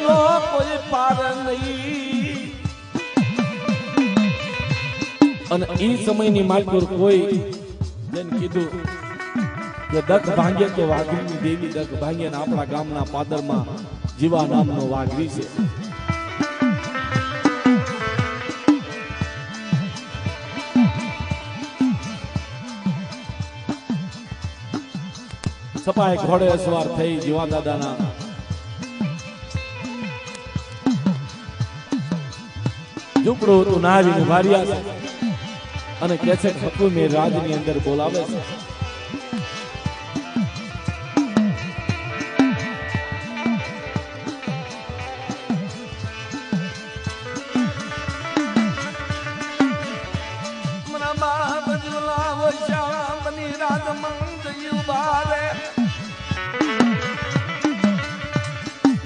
નો કોઈ પાર નહીં. અને એ સમયની માલકુર કોઈ જેને કીધું કે દખ ભાંગે તો વાઘરીની દેવી દખ ભાંગે ને આપણા ગામના પાદરમાં જીવા નામનો વાઘરી છે. સપાય ઘોડે સવાર થઈ જીવા દાદાના ઝૂંપડું હતું નાવીને વારિયા છે અને કે છે હકુમે રાજની અંદર બોલાવે છે.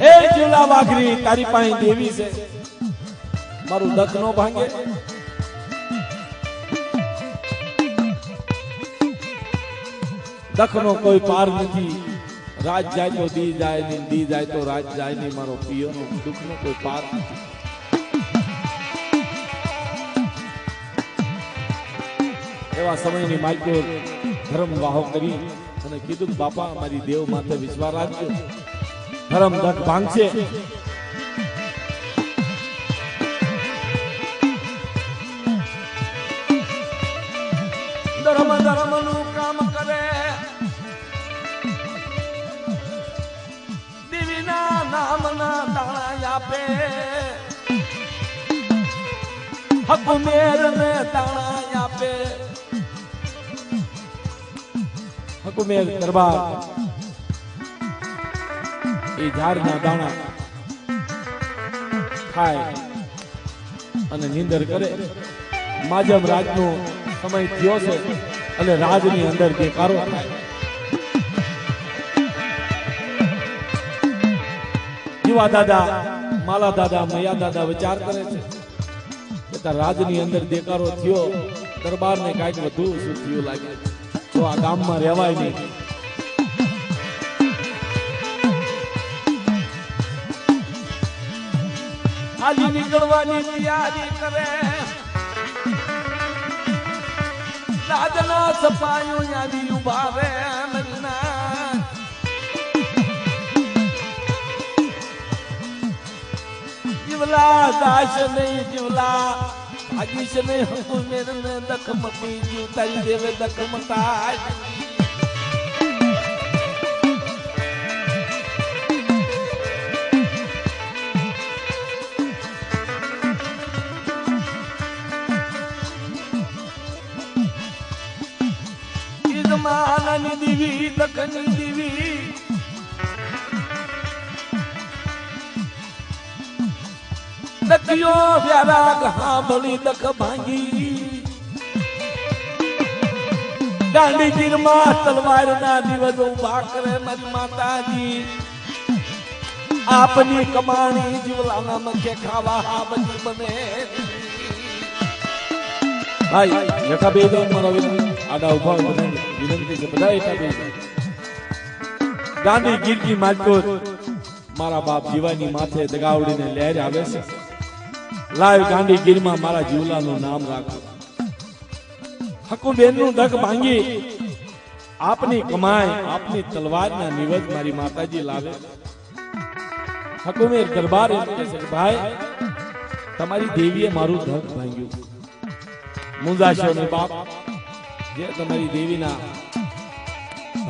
હે ઝુલા વાઘરી તારી પાસે દેવી છે, મારું દખ નો ભાંગે. દખ નો કોઈ પાર નથી. રાજ જાય તો દી જાય ને દી જાય તો રાજ જાય નહીં. મારો પિયો નો દુઃખ નો કોઈ પાર નથી. એવા સમયની માલકીઓ ધર્મ વાહો કરી અને કીધું બાપા મારી દેવ માથે વિશ્વાસ રાખજો, ધર્મ દખ ભાંગશે. ધર્મ ધર્મ નું કામ કરે, દેવીના નામના દાણા આપે, હકુમેર ને દાણા આપે. હકુમેર દરબાર એ ઝાડના દાણા ખાય અને નીંદર કરે. માજમ રાજનો સમય થયો છે અને રાજની અંદર દેકારો થાય. જીવા દાદા, માલા દાદા, મયા દાદા વિચાર કરે છે રાજની અંદર દેકારો થયો, દરબારને કાંઈક વધુ શું થયું લાગે તો આ ગામમાં રહેવાય નહીં. હાલી નીકળવાની તૈયારી કરે, રાજના સપાયો યાદી ઉભા રે. જીવલા દાસ નહીં, જીવલા ભાગીશ નહીં. હકુમેર ને દખ મટી જીવ તારી દેવે દખ મટાય. માનાની દેવી દખની દેવી દખિયો વ્યારાગ હાંભળી દખ ભાંગી. દાંડી ગીરમાં તલવારના દિવસ ઉભા કરે મારી માતાજી. આપની કમાણી જીવલાના મખે ખાવા હા બની બને. ભાઈ યથા બે દો મારા આડા ઉભા વિનંતી છે બધા એકા બે. ગાંધી ગીરકી માલકોર મારા બાપ જીવાની માથે દગાવડીને લહેર આવે છે. લાવ ગાંધી ગીરમાં મારા જીવલાનું નામ રાખો. હકુબેનનું દખ ભાંગી આપની કમાઈ આપની તલવારના નિવજ મારી માતાજી લાવે. હકુમેર દરબાર એમ કહે છે ભાઈ તમારી દેવીએ મારું દખ ભાંગ્યું. મુંજાશો ને બાપ, જે તમારી દેવીના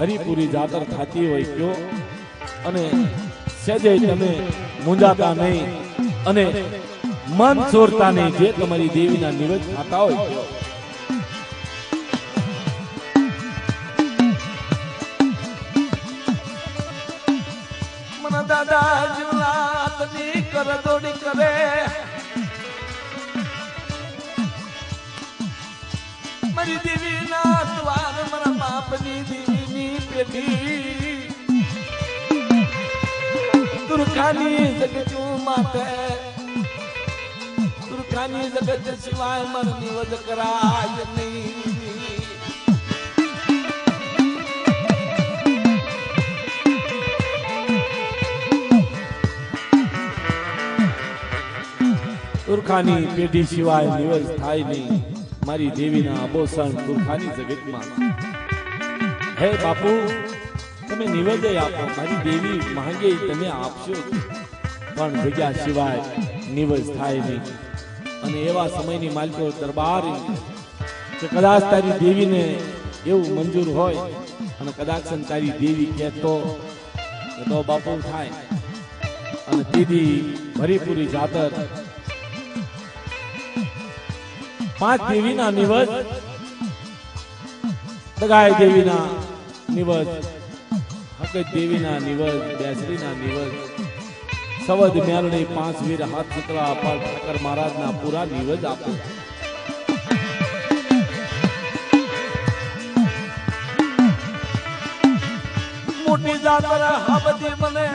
હરિપુરી જાતર થતી હોય કયો અને સજે તમે મુંજાતા નહીં અને મન છોડતા નહીં. જે તમારી દેવીના નિવેદ ખાતા હોય કયો. મને દાદા જીવલાતની કરદોડી કરે, મારી દેવીના દ્વાર મારા બાપની દેવીની પેઢી. તુરખાની જગતું માથે, તુરખાની જગત સિવાય મર નિવદ કરાય નહીં. તુરખાની પેઢી સિવાય નિવસ થાય નહીં મારી દેવીના અબોસણ તુરખાની જગતમાં હે બાપુ તમે નિવેદય આપો મારી દેવી માંગે તમે આપશો પણ જગ્યા સિવાય નિવસ થાય નહીં અને એવા સમયની માલિકો દરબાર કે કદાચ તારી દેવીને એવું મંજૂર હોય અને કદાચ તારી દેવી કહેતો તો બાપુ થાય અને દીદી ભરીપુરી જાતર 5 દેવીના નિવસ દગાઈ દેવીના નિવસ હકત દેવીના નિવસ બેસરીના નિવસ સવદ મેલણી 5 વીર હાથ ચિત્રા અપાર ઠાકર મહારાજના પૂરા નિવસ આપો મોટી જાતર હબદી મને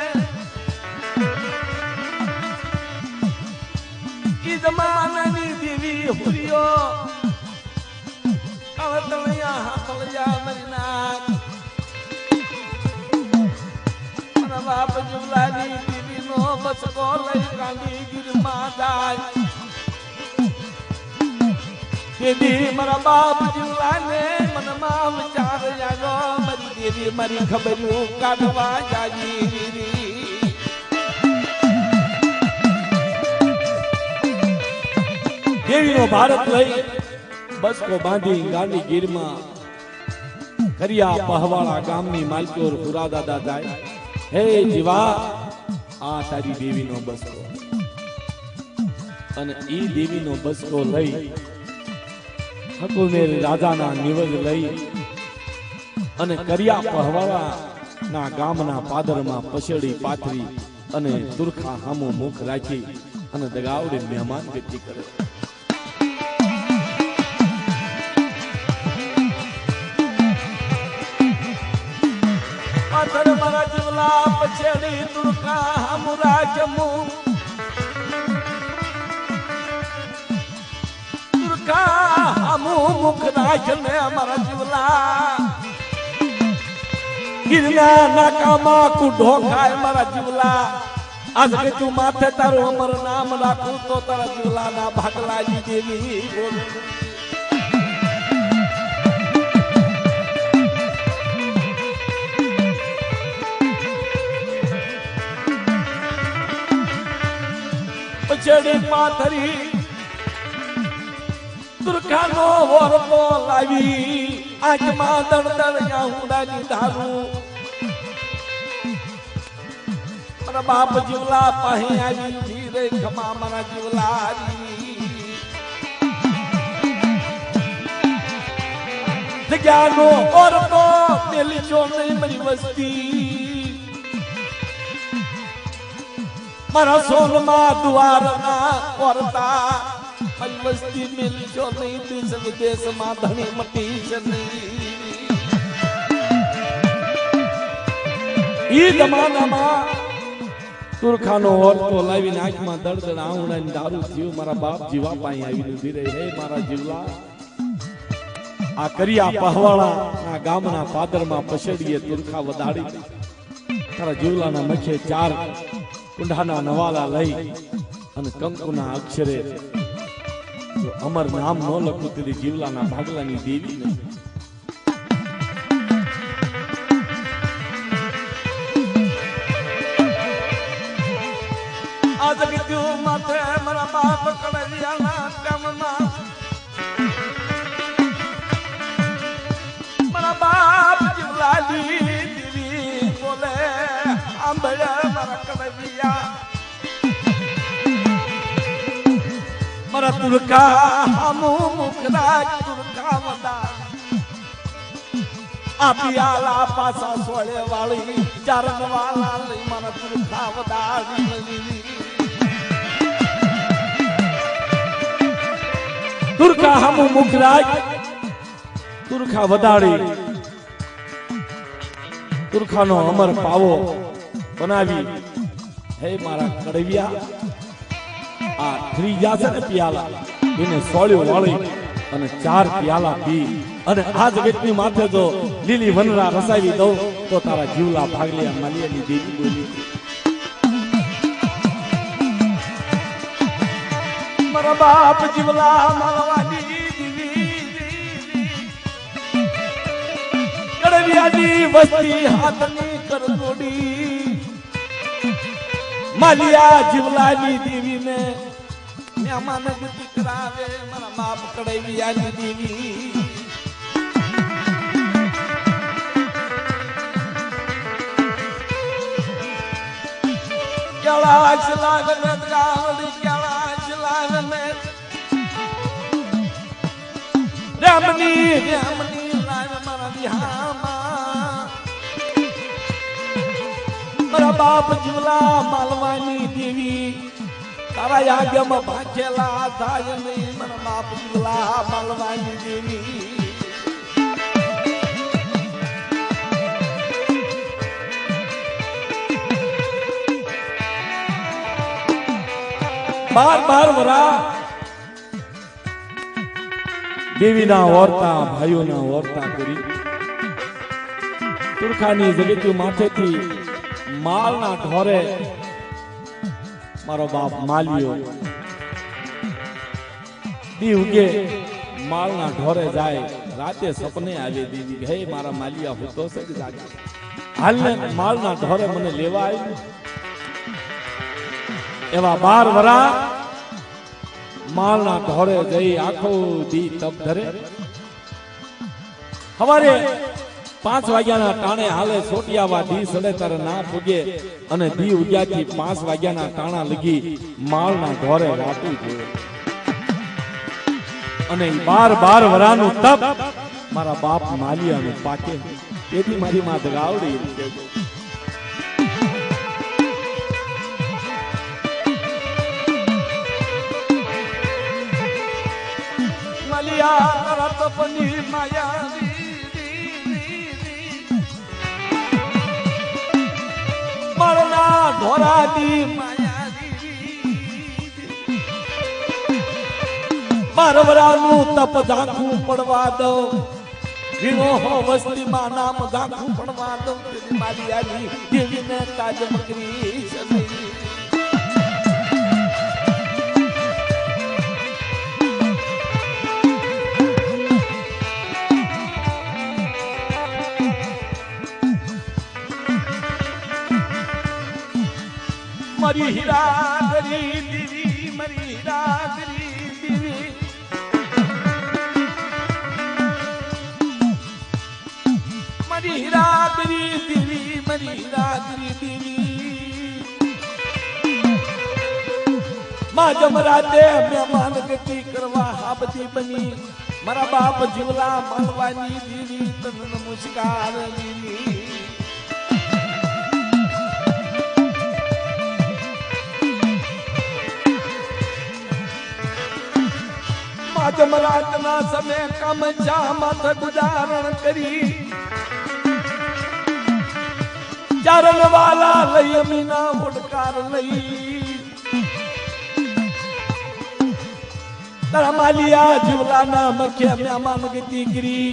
ઈ જમાનાની દેવી હુરિયો કવતલિયા હાથલિયા મરીનાક મારા બાપ જુલાની દેવીનો બસકો લઈ કાંડી ગીરમાં જાય દેવી મારા બાપ જુલાને મનમાં વિચાર આવ્યો મારી દેવી મારી ખબરું કાઢવા જાજી દેવીનો ભારત લઈ બસકો બાંધી ગાંધી ગીરમાં કરિયા પહવાળા ગામની માલકીઓ પુરા દાદા જાય હે જીવા આ તારી દેવીનો બસકો અને ઈ દેવીનો બસકો લઈ હકુમેર રાજાના નિવજ લઈ અને કરિયા પહવાળા ના ગામના પાદરમાં પછેડી પાથરી અને તુરખા હામો મુખ રાખી અને દગાવડે મહેમાન ગતિ કરે પાથર મારા જીવલા પછેડી તુરખા હામુરા જમુ તુરખા હામુ મુખ રાખને મારા જીવલા ગિરના નાકામાં કુઢો ખાય મારા જીવલા આજ કે તું માથે તારું અમર નામ રાખું તો તારા જીવલાના ભાગલાજી દેવી બોલ પછેડી પાથરી તુરખાનો વરતો લાવી આંખમાં દળદળ યાહુડાની ધારું મારા બાપ જીવલા પાહે આવી ધીરે ખમા મારા જીવલાની જગ્યાનો વરતો મેલી જો નહીં મારી વસ્તી મારા સોનમાં દ્વારના વરતા મારી વસ્તી મેલી જો નહીં દેશ વિદેશમાં ધણી મટી છે નહીં ઈ જમાનામાં તુરખાનો ઓરતો લાવીને આંખમાં દળદળ આંગણાની દારૂ થયું મારા બાપ જીવા પાસે આવીને ઊભી રહી હે મારા જીવલા આ કરિયા પહવાળા આ ગામના પાદરમાં પછેડીએ તુરખા વધાડી તારા જીવલાના મખે 4 કુંડાના નવાલા લઈ અને કંકુના અક્ષરે જો અમર નામ ન લખું તેરી જીવલાના ભાગલાની દેવી નહીં આજ કીધું માથે મારા બાપ કળરિયાના કામમાં મારા બાપ જીવલાલી દેવી બોલે આંબળે મારા કળરિયા મારા તુરખા હામુ મુખરા તુરખા વદા આપિયાલા પાસા સોળે વાળી ચારણ વાલા લઈ મારા તુરખા વદાડી તુરખા હામુ મુખરાજ તુરખા વદાડી તુરખાનો અમર પાવો બનાવી હે મારા કડવિયા આ ત્રીજા છે ને પિયાલા એને સોળ્યો વાળી અને 4 પિયાલા પી અને આ જગતની માથે જો લીલી વનરા રસાવી દઉં તો તારા જીવલા ભાગલિયા માલિયાની દેવી બોલી મારા બાપ જીવલા માલવાની કડવિયાની વસ્તી હાથની કરગોડી માલિયા જીવલાની દેવીને મહેમાન ગતિ કરાવે મારા બાપ કડવિયાની દેવી कैलाश लागन गावड़ी कैलाश लागन रामनी लाल मारा बिहामा मारा बाप जीवला मालवानी देवी तारा याज्ञમાં ભાગેલા થાય નહીં મારા બાપ જીવલા માલવાની દેવી બાર વરા દેવીના ઓરતા ભાઈઓના ઓરતા કરી તુરખાની જગત્યુ માથેથી માલના ઢોરે મારો બાપ માલિયો દી ઉગે માલના ઢોરે જાય રાતે સપને આવે દેવી હે મારા માલિયા હું તો સજ જાગે હાલને માલના ઢોરે મને લેવા આવ્યું એવા 12 વરા માલના ઢોરે જઈ આખો દી તપ ધરે હવારે 5 વાગ્યાના ટાણે હાલે સોટિયાવા દી સડે તારે ના પૂગે અને દી ઉગ્યાથી 5 વાગ્યાના ટાણા લગી માલના ઢોરે વાતું જોયે અને 12 વરાનું તપ મારા બાપ માલિયાનું પાકે તેથી મારી માં દગાવડી માલિયા તપની માયા મારના ઢોરાની માયા બારવરાનું તપ ઝાંખું પડવા દો વિનો વસ્તીમાં નામ ઝાંખું પડવા દો માલિયાની દેવીને તાજ મકરી સદી मरी हीरा गरी दीवी मरी हीरा गरी दीवी मरी हीरा गरी दीवी मरी हीरा गरी दीवी मां जमराते मेहमान गति करवा हाबती बनी मारा बाप जीवला मालवानी दीवी तन नमस्कार दीवी જમરાતના સમય કામચા માથ ગુજારણ કરી ચારણ વાલા લઈ અમીના ઉડકાર લઈ તારા માલિયા જીવલાના મખે મહેમાન ગતિ કરી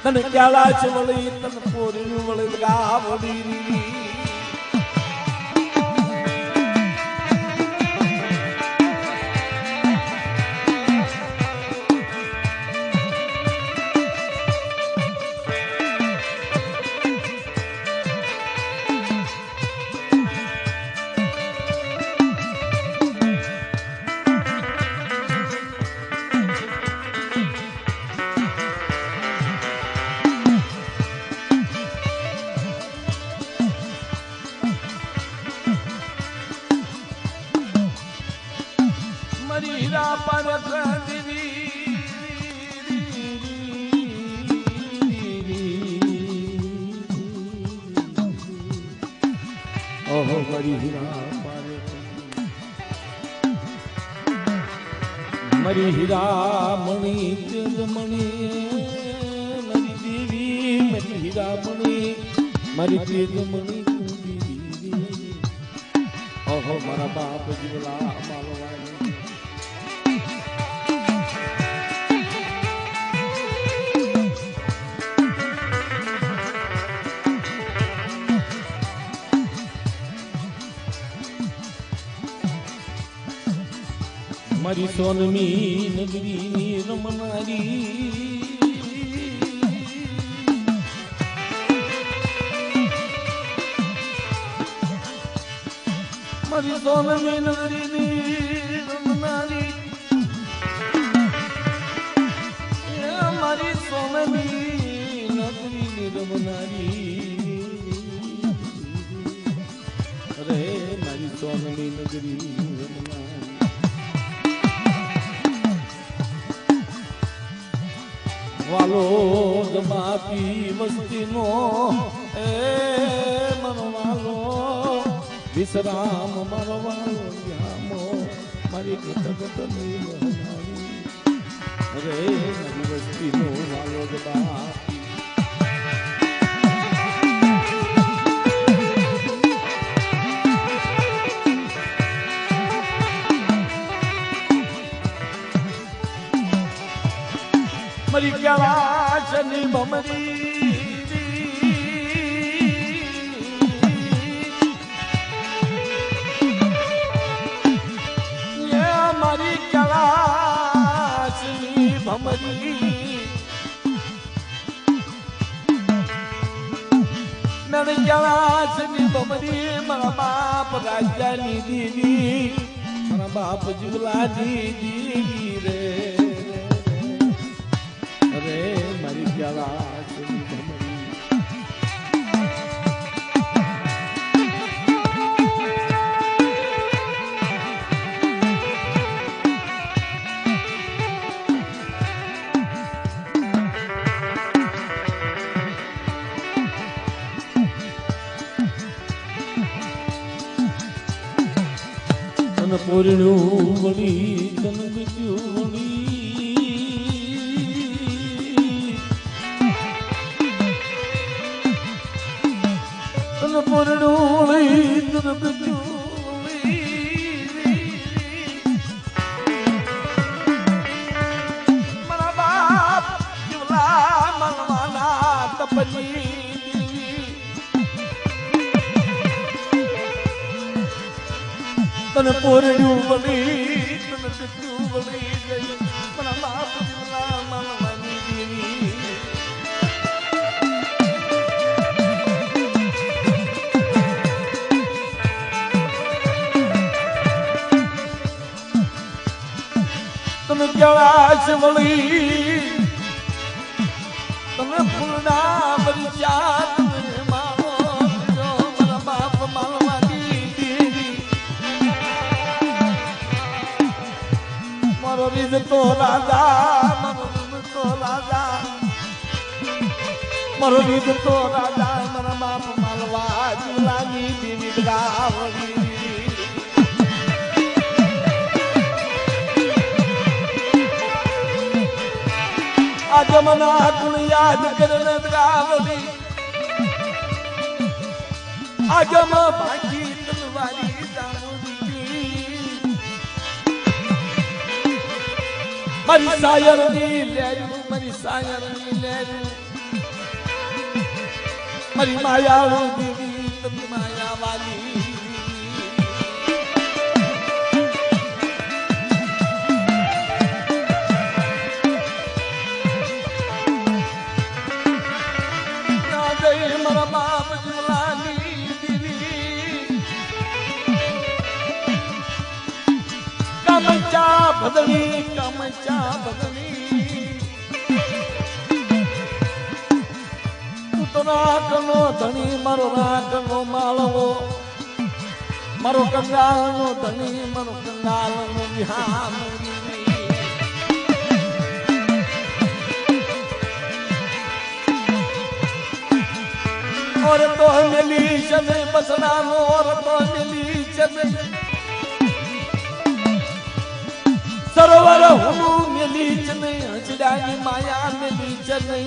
તને ક્યાલા છે વળી તને પોરી વળી ગાવડી हीरा पर ओहो मरी हीरा मरी हीरा मणि तेज मणि मरी देवी मरी हीरा मणि मरी तेज मणि ओहो मारा बाप जीवला मालवानी મારી સોનમી નગરીની રમનારી મારી સોનમી નગરીની રમનારી મારી સોનમી નગરીની રમનારી અરે મારી સોનમી નગરી વાલો જમાતી મસ્તીનો એ મનવાલો વિશ્રામ મારો વાલો યામો મારી ગત નહીં વહનારી અરે મારી વસ્તીનો વાલો જમાતી મરી ગયા શનિ ભમરી મારી ગયા શનિ ભમરી મરી ગયા શનિ ભમરી મારા બાપ રાજાની દીદી મારા બાપ જીવલાની દીદી રે મારી ક્યાં તન પૂર્ણું વળી તન બીજું મારા બાપ જીવલા મનવાના તપની તને પોરડ્યું બની તને બીજું બની ગઈ મારા બાપ જીવલા મનવાની દેવી તમે જળાશ વળી તમે ફૂલના બગીચા તમે માવો મારા બાપ માલવાની દેવી મારો રીત તો રાજા મારો રીત તો રાજા મારા બાપ માલવા જુલાની દેવી ગાવડી आजमना गुण याद करने गावली आजम भागी तलवारी दामुदी मरी सायर नी लेरू मरी सायर नी लेरू मरी माया देवी तब माया वाली ભગણી કમચા ભગણી તું તો રાખનો ધણી મારો રાખનો માળવો મારો કંગાળનો ધણી મારો કંગાળનો વિહામ और तो मिली चले बसना और तो मिली चले सरोवर हूँ मिली चले हंसडानी माया मिली चले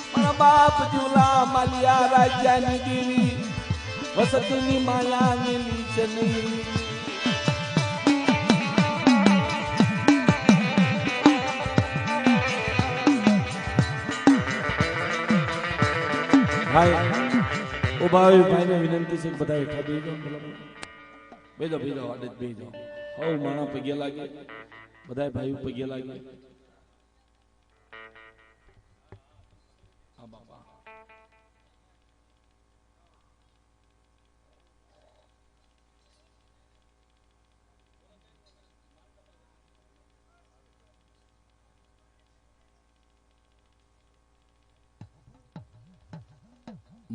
मारा बाप झूला मालिया राजानी देवी वसतनी माया मिली चले भाई ओ भाई ने विनंती से बताए था બેજો બેજો આડે જ બેજો. હવ માણા પગે લાગે, બધાય ભાઈઓ પગે લાગે. આ બાપા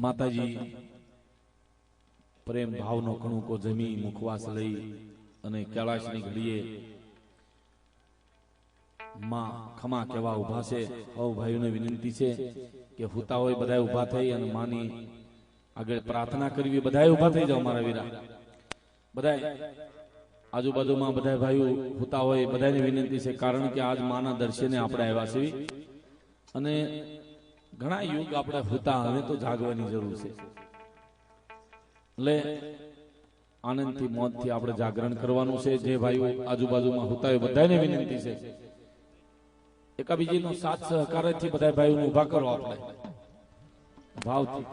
માતાજી પ્રેમ ભાવનો કણુકો જમી મુખવાસ લઈ અને કૈલાશની ઘડીએ માં ખમા કેવા ઉભા છે. હવ ભાઈઓને વિનંતી છે કે હુતા હોય બધાય ઉભા થઈ અને માની આગળ પ્રાર્થના કરવી. બધાય ઉભા થઈ જાઓ મારા વીરા. બધાય આજુબાજુમાં બધાય ભાઈઓ હુતા હોય બધાને વિનંતી છે, કારણ કે આજ માના દર્શને આપણે આવ્યા છીએ અને ઘણા યુગ આપણે હુતા, હવે તો જાગવાની જરૂર છે. એટલે આનંદથી મોતથી આપણે જાગરણ કરવાનું છે. જે ભાઈઓ આજુબાજુમાં હુતા હોય બધાને વિનંતી છે એકાબીજીનો સાથ સહકારથી બધા ભાઈઓને ઉભા કરો આપણે ભાવથી.